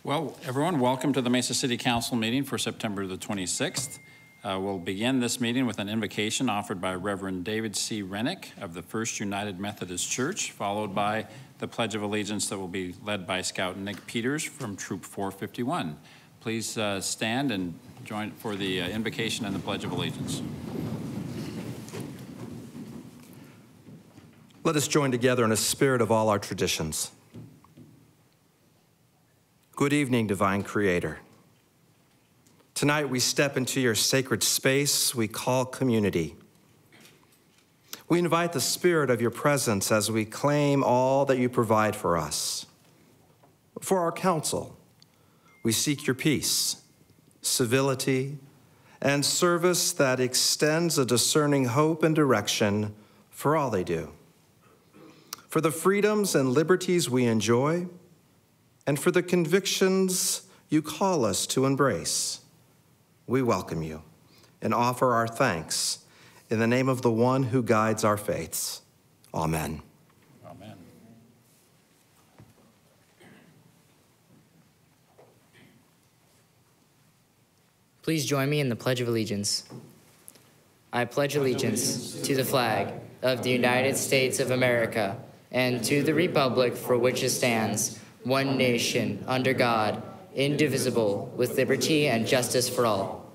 Well, everyone, welcome to the Mesa City Council meeting for September the 26th. We'll begin this meeting with an invocation offered by Reverend David C. Rennick of the First United Methodist Church, followed by the Pledge of Allegiance that will be led by Scout Nick Peters from Troop 451. Please stand and join for the invocation and the Pledge of Allegiance. Let us join together in a spirit of all our traditions. Good evening, Divine Creator. Tonight we step into your sacred space we call community. We invite the spirit of your presence as we claim all that you provide for us. For our council, we seek your peace, civility, and service that extends a discerning hope and direction for all they do. For the freedoms and liberties we enjoy, and for the convictions you call us to embrace, we welcome you and offer our thanks in the name of the one who guides our faiths. Amen. Amen. Please join me in the Pledge of Allegiance. I pledge allegiance to the flag of the United States of America and to the republic for which it stands, one nation, under God, indivisible, with liberty and justice for all.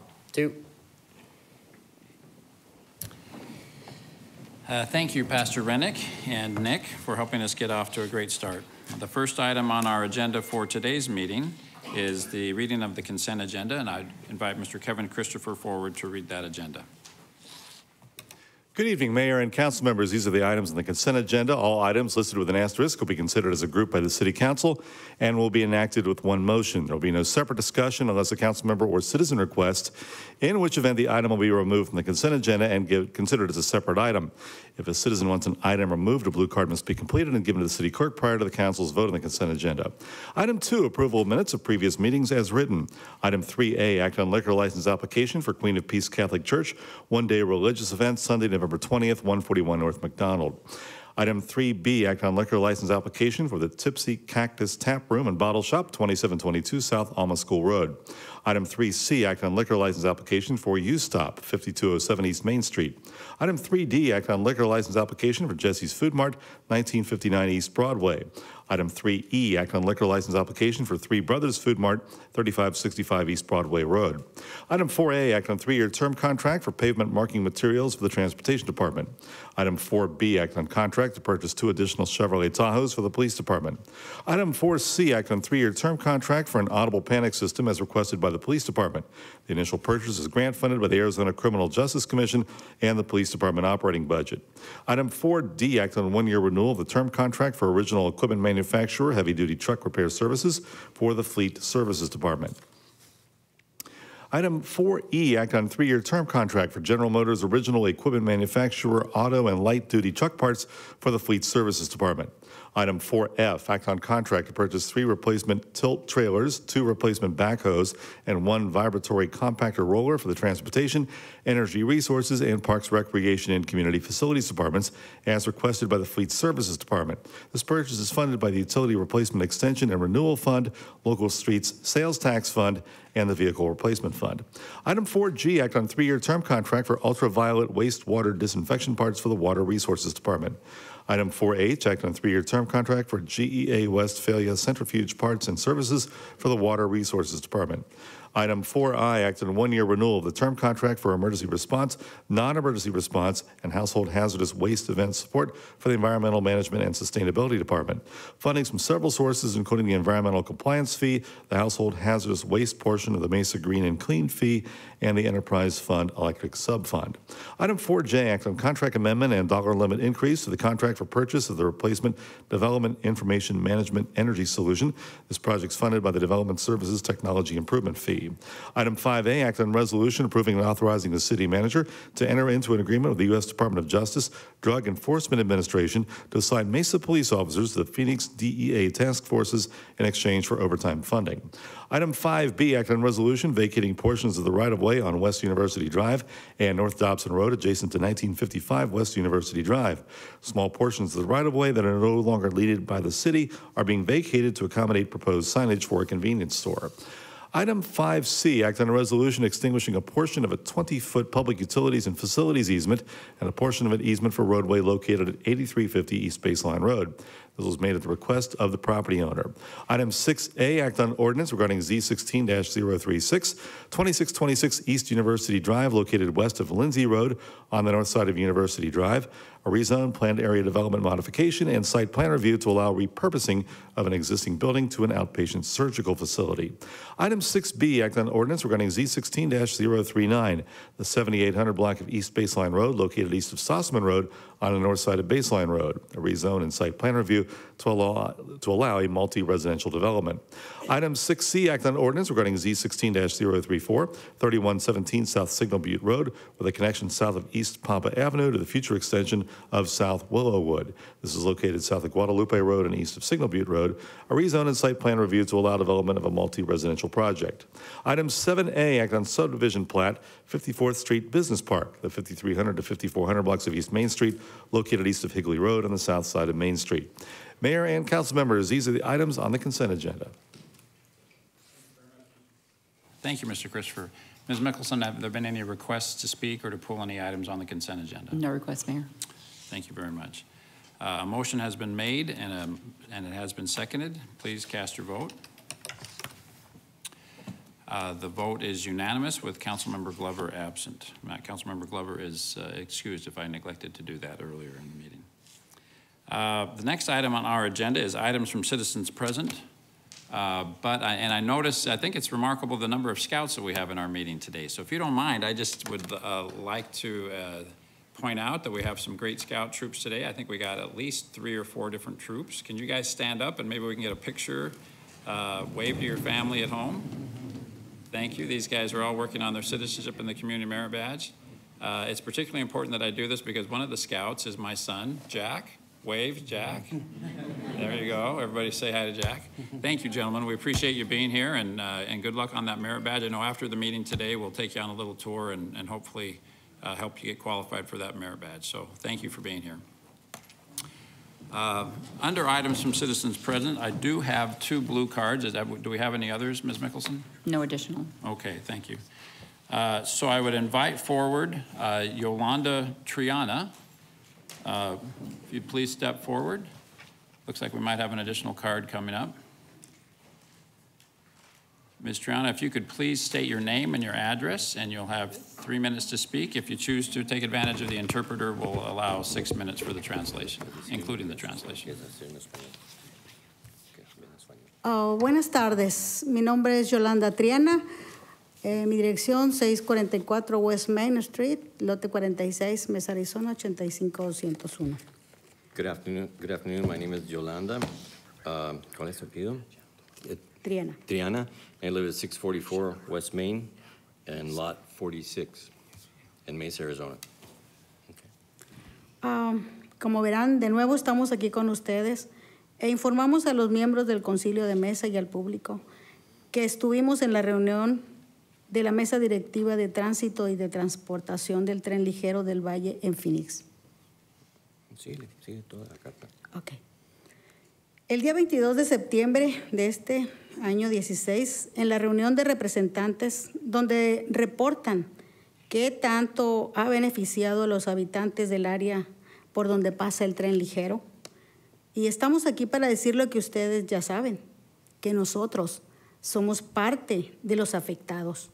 Thank you, Pastor Rennick and Nick, for helping us get off to a great start. The first item on our agenda for today's meeting is the reading of the consent agenda, and I invite Mr. Kevin Christopher forward to read that agenda. Good evening, Mayor and Council members. These are the items on the consent agenda. All items listed with an asterisk will be considered as a group by the City Council and will be enacted with one motion. There will be no separate discussion unless a council member or citizen requests, in which event the item will be removed from the consent agenda and considered as a separate item. If a citizen wants an item removed, a blue card must be completed and given to the City Clerk prior to the Council's vote on the consent agenda. Item 2, approval of minutes of previous meetings as written. Item 3A, act on liquor license application for Queen of Peace Catholic Church, one-day religious event, Sunday, November 20th, 141 North McDonald. Item 3B, act on liquor license application for the Tipsy Cactus Tap Room and Bottle Shop, 2722 South Alma School Road. Item 3C, act on liquor license application for U-Stop, 5207 East Main Street. Item 3D, act on liquor license application for Jesse's Food Mart, 1959 East Broadway. Item 3E, act on liquor license application for Three Brothers Food Mart, 3565 East Broadway Road. Item 4A, act on 3-year term contract for pavement marking materials for the Transportation Department. Item 4B, act on contract to purchase 2 additional Chevrolet Tahoes for the Police Department. Item 4C, act on 3-year term contract for an audible panic system as requested by the Police Department. The initial purchase is grant funded by the Arizona Criminal Justice Commission and the Police Department operating budget. Item 4D, act on 1-year renewal of the term contract for original equipment manufacturer heavy-duty truck repair services for the Fleet Services Department. Item 4E, act on 3-year term contract for General Motors original equipment manufacturer auto and light-duty truck parts for the Fleet Services Department. Item 4F, act on contract to purchase 3 replacement tilt trailers, 2 replacement backhoes, and 1 vibratory compactor roller for the Transportation, Energy Resources, and Parks, Recreation, and Community Facilities Departments, as requested by the Fleet Services Department. This purchase is funded by the Utility Replacement Extension and Renewal Fund, Local Streets Sales Tax Fund, and the Vehicle Replacement Fund. Item 4G, act on 3-year term contract for ultraviolet wastewater disinfection parts for the Water Resources Department. Item 4H, act on 3-year term contract for GEA Westphalia centrifuge parts and services for the Water Resources Department. Item 4I, act on 1-year renewal of the term contract for emergency response, non-emergency response, and household hazardous waste event support for the Environmental Management and Sustainability Department. Fundings from several sources, including the Environmental Compliance Fee, the Household Hazardous Waste portion of the Mesa Green and Clean Fee, and the Enterprise Fund Electric Subfund. Item 4J, act on contract amendment and dollar limit increase to the contract for purchase of the Replacement Development Information Management Energy Solution. This project is funded by the Development Services Technology Improvement Fee. C. Item 5A, act on resolution approving and authorizing the city manager to enter into an agreement with the U.S. Department of Justice Drug Enforcement Administration to assign Mesa police officers to the Phoenix DEA task forces in exchange for overtime funding. Item 5B, act on resolution vacating portions of the right-of-way on West University Drive and North Dobson Road adjacent to 1955 West University Drive. Small portions of the right-of-way that are no longer leaded by the city are being vacated to accommodate proposed signage for a convenience store. Item 5C, act on a resolution extinguishing a portion of a 20-foot public utilities and facilities easement and a portion of an easement for roadway located at 8350 East Baseline Road. This was made at the request of the property owner. Item 6A, act on ordinance regarding Z16-036, 2626 East University Drive, located west of Lindsay Road on the north side of University Drive, a rezone, planned area development modification, and site plan review to allow repurposing of an existing building to an outpatient surgical facility. Item 6B, act on ordinance regarding Z16-039, the 7800 block of East Baseline Road, located east of Sossaman Road on the north side of Baseline Road, a rezone and site plan review to allow a multi-residential development. Item 6C, act on ordinance regarding Z16-034, 3117 South Signal Butte Road, with a connection south of East Pampa Avenue to the future extension of South Willowwood. This is located south of Guadalupe Road and east of Signal Butte Road, a rezone and site plan review to allow development of a multi-residential project. Item 7A, act on subdivision plat, 54th Street Business Park, the 5300 to 5400 blocks of East Main Street, located east of Higley Road on the south side of Main Street. Mayor and council members, these are the items on the consent agenda. Thank you, Mr. Christopher. Ms. Mickelson, have there been any requests to speak or to pull any items on the consent agenda? No request, Mayor. Thank you very much. A motion has been made and it has been seconded. Please cast your vote. The vote is unanimous with Councilmember Glover absent. Councilmember Glover is excused if I neglected to do that earlier in the meeting. The next item on our agenda is items from citizens present. I notice, I think it's remarkable the number of scouts that we have in our meeting today. So if you don't mind, I just would like to point out that we have some great scout troops today. I think we got at least 3 or 4 different troops. Can you guys stand up and maybe we can get a picture, wave to your family at home? Thank you. These guys are all working on their citizenship and the community merit badge. It's particularly important that I do this because one of the scouts is my son, Jack. Wave, Jack. There you go. Everybody say hi to Jack. Thank you, gentlemen. We appreciate you being here, and good luck on that merit badge. I know after the meeting today, we'll take you on a little tour and hopefully help you get qualified for that merit badge. So thank you for being here. Under items from citizens present, I do have 2 blue cards. Do we have any others, Ms. Mickelson? No additional. Okay, thank you. So I would invite forward Yolanda Triana. If you'd please step forward. Looks like we might have an additional card coming up. Ms. Triana, if you could please state your name and your address, and you'll have 3 minutes to speak. If you choose to take advantage of the interpreter, we'll allow 6 minutes for the translation, including the translation. Buenas tardes, mi nombre es Yolanda Triana, mi dirección 644 West Main Street, lote 46, Mesa, Arizona 85201. Good afternoon. My name is Yolanda. ¿Cuál es su apellido? Triana. Triana. I live at 644 West Main and Lot 46 in Mesa, Arizona. Okay. Como verán, de nuevo estamos aquí con ustedes e informamos a los miembros del Concilio de Mesa y al público que estuvimos en la reunión de la Mesa Directiva de Tránsito y de Transportación del Tren Ligero del Valle en Phoenix. Sigue toda la carta. Okay. El día 22 de septiembre de este año 16, en la reunión de representantes, donde reportan qué tanto ha beneficiado a los habitantes del área por donde pasa el tren ligero. Y estamos aquí para decir lo que ustedes ya saben, que nosotros somos parte de los afectados.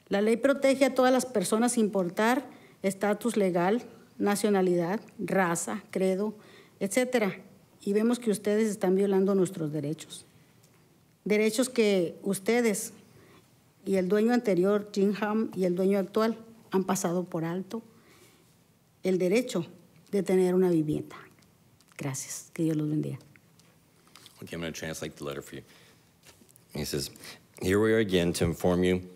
La ley protege a todas las personas sin importar estatus legal, nacionalidad, raza, credo, etcétera. Y vemos que ustedes están violando nuestros derechos. Derechos que ustedes y el dueño anterior, Jim Ham, y el dueño actual han pasado por alto el derecho de tener una vivienda. Gracias. Que Dios los bendiga. Okay, I'm going to translate the letter for you. He says, Here we are again to inform you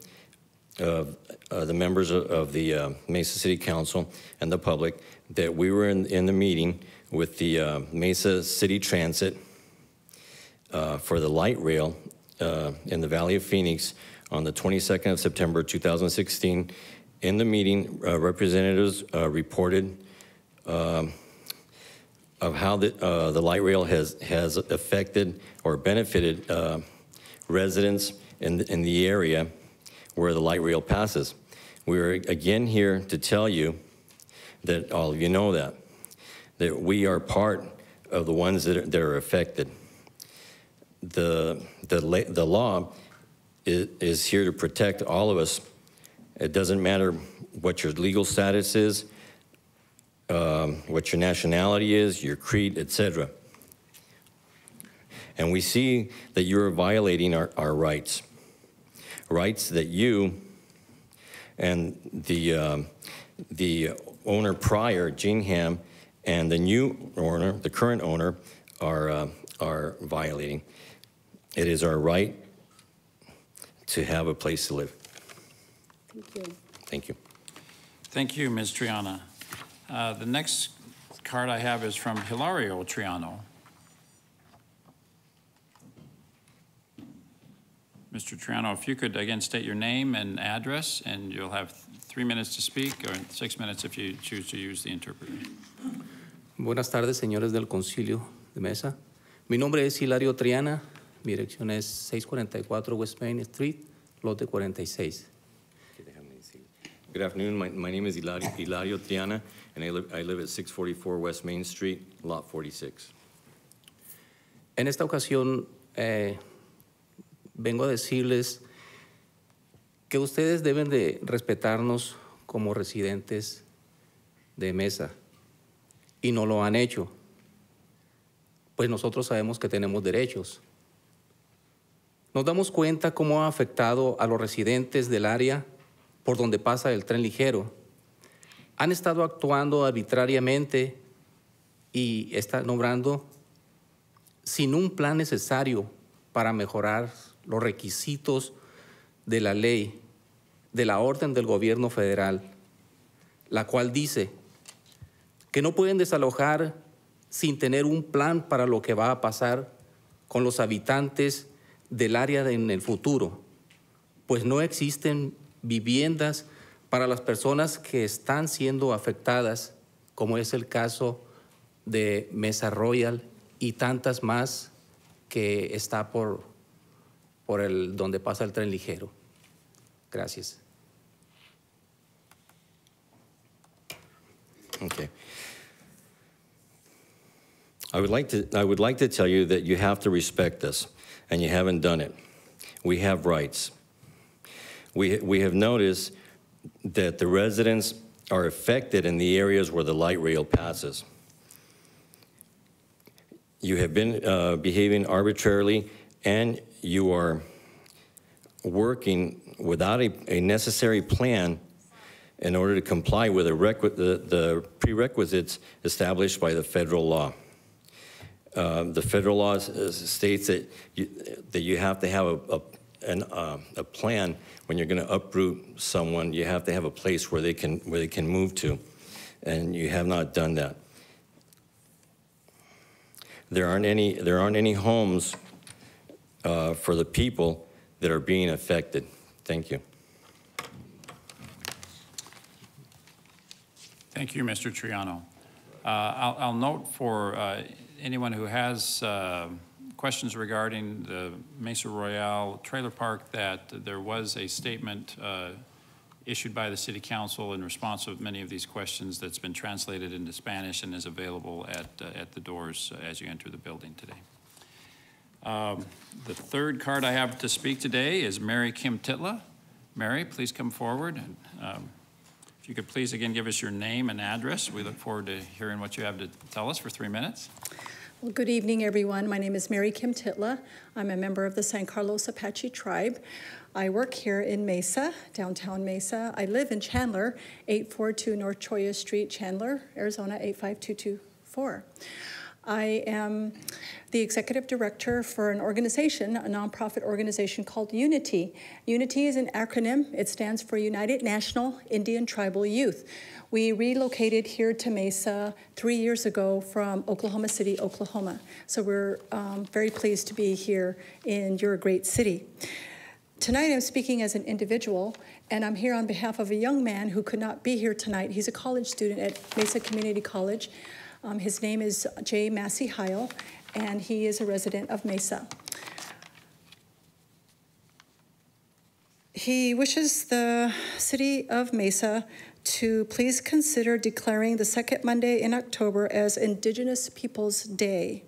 of the members of the Mesa City Council and the public that we were in the meeting with the Mesa City Transit for the light rail in the Valley of Phoenix on the 22nd of September 2016. In the meeting, representatives reported of how the light rail has affected or benefited residents in the area where the light rail passes. We're again here to tell you that all of you know that we are part of the ones that are affected. The law is here to protect all of us. It doesn't matter what your legal status is, what your nationality is, your creed, etc. And we see that you're violating our rights that you and the owner prior, Gene Ham, and the new owner, the current owner, are violating. It is our right to have a place to live. Thank you. Thank you. Thank you, Ms. Triana. The next card I have is from Hilario Triano. Mr. Triano, if you could again state your name and address, and you'll have 3 minutes to speak, or 6 minutes if you choose to use the interpreter. Buenas tardes, señores del Concilio de Mesa. Mi nombre es Hilario Triana. Mi dirección es 644 West Main Street, lote 46. Good afternoon. My name is Hilario Triana, and I live at 644 West Main Street, lot 46. En esta ocasión, vengo a decirles que ustedes deben de respetarnos como residentes de Mesa, y no lo han hecho, pues nosotros sabemos que tenemos derechos. Nos damos cuenta cómo ha afectado a los residentes del área por donde pasa el tren ligero. Han estado actuando arbitrariamente y están obrando sin un plan necesario para mejorar los requisitos de la ley, de la orden del gobierno federal, la cual dice que no pueden desalojar sin tener un plan para lo que va a pasar con los habitantes del área en el futuro, pues no existen viviendas para las personas que están siendo afectadas, como es el caso de Mesa Royal y tantas más que está por donde pasa el tren ligero. Gracias. Okay. I would like to tell you that you have to respect us, and you haven't done it. We have rights. We have noticed that the residents are affected in the areas where the light rail passes. You have been behaving arbitrarily, and you are working without a necessary plan in order to comply with the prerequisites established by the federal law. The federal law states that you have to have a plan when you're going to uproot someone. You have to have a place where they can move to, and you have not done that. There aren't any homes for the people that are being affected. Thank you. Thank you, Mr. Triano. I'll note for anyone who has questions regarding the Mesa Royale Trailer Park that there was a statement issued by the City Council in response to many of these questions that's been translated into Spanish and is available at the doors as you enter the building today. The third card I have to speak today is Mary Kim Titla. Mary, please come forward. If you could please again give us your name and address. We look forward to hearing what you have to tell us for 3 minutes. Well, good evening, everyone. My name is Mary Kim Titla. I'm a member of the San Carlos Apache tribe. I work here in Mesa, downtown Mesa. I live in Chandler, 842 North Cholla Street, Chandler, Arizona 85224. I am the executive director for an organization, a nonprofit organization called Unity. Unity is an acronym. It stands for United National Indian Tribal Youth. We relocated here to Mesa 3 years ago from Oklahoma City, Oklahoma. So we're very pleased to be here in your great city. Tonight I'm speaking as an individual, and I'm here on behalf of a young man who could not be here tonight. He's a college student at Mesa Community College. His name is Jay Massey Heil, and he is a resident of Mesa. He wishes the city of Mesa to please consider declaring the second Monday in October as Indigenous Peoples Day,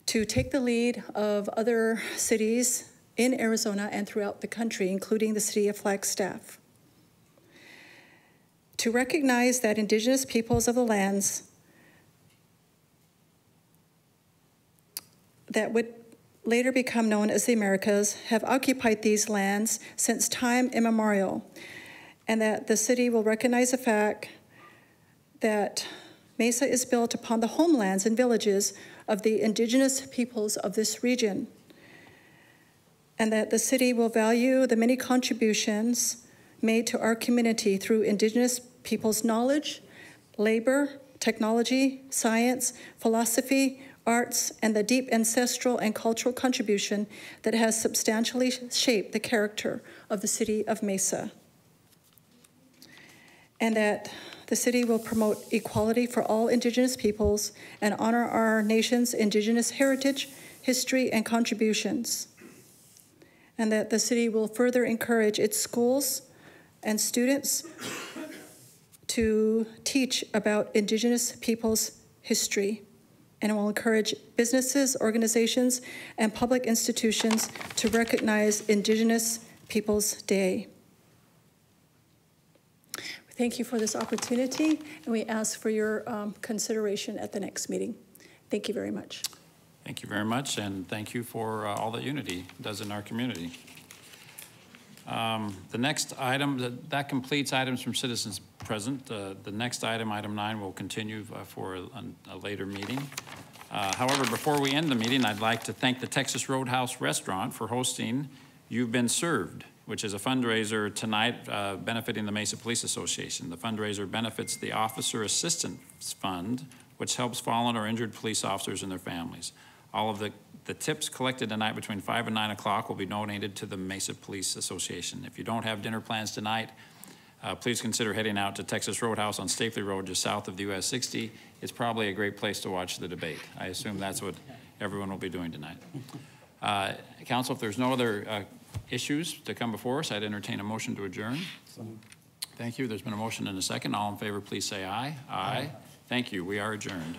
to take the lead of other cities in Arizona and throughout the country, including the city of Flagstaff, to recognize that Indigenous peoples of the lands that would later become known as the Americas have occupied these lands since time immemorial, and that the city will recognize the fact that Mesa is built upon the homelands and villages of the Indigenous peoples of this region, and that the city will value the many contributions made to our community through Indigenous peoples' knowledge, labor, technology, science, philosophy, arts, and the deep ancestral and cultural contribution that has substantially shaped the character of the city of Mesa. And that the city will promote equality for all Indigenous peoples and honor our nation's Indigenous heritage, history, and contributions. And that the city will further encourage its schools and students to teach about Indigenous peoples' history, and will encourage businesses, organizations, and public institutions to recognize Indigenous Peoples Day. Thank you for this opportunity, and we ask for your consideration at the next meeting. Thank you very much. Thank you very much, and thank you for all that Unity does in our community. The next item, that completes items from citizens present. The next item, item 9, will continue for a later meeting. However, before we end the meeting, I'd like to thank the Texas Roadhouse Restaurant for hosting You've Been Served, which is a fundraiser tonight benefiting the Mesa Police Association. The fundraiser benefits the Officer Assistance Fund, which helps fallen or injured police officers and their families. All of the tips collected tonight between 5 and 9 o'clock will be donated to the Mesa Police Association. If you don't have dinner plans tonight, please consider heading out to Texas Roadhouse on Stapley Road, just south of the US 60. It's probably a great place to watch the debate. I assume that's what everyone will be doing tonight. Council, if there's no other issues to come before us, I'd entertain a motion to adjourn. Thank you. There's been a motion and a second. All in favor, please say aye. Aye. Thank you. We are adjourned.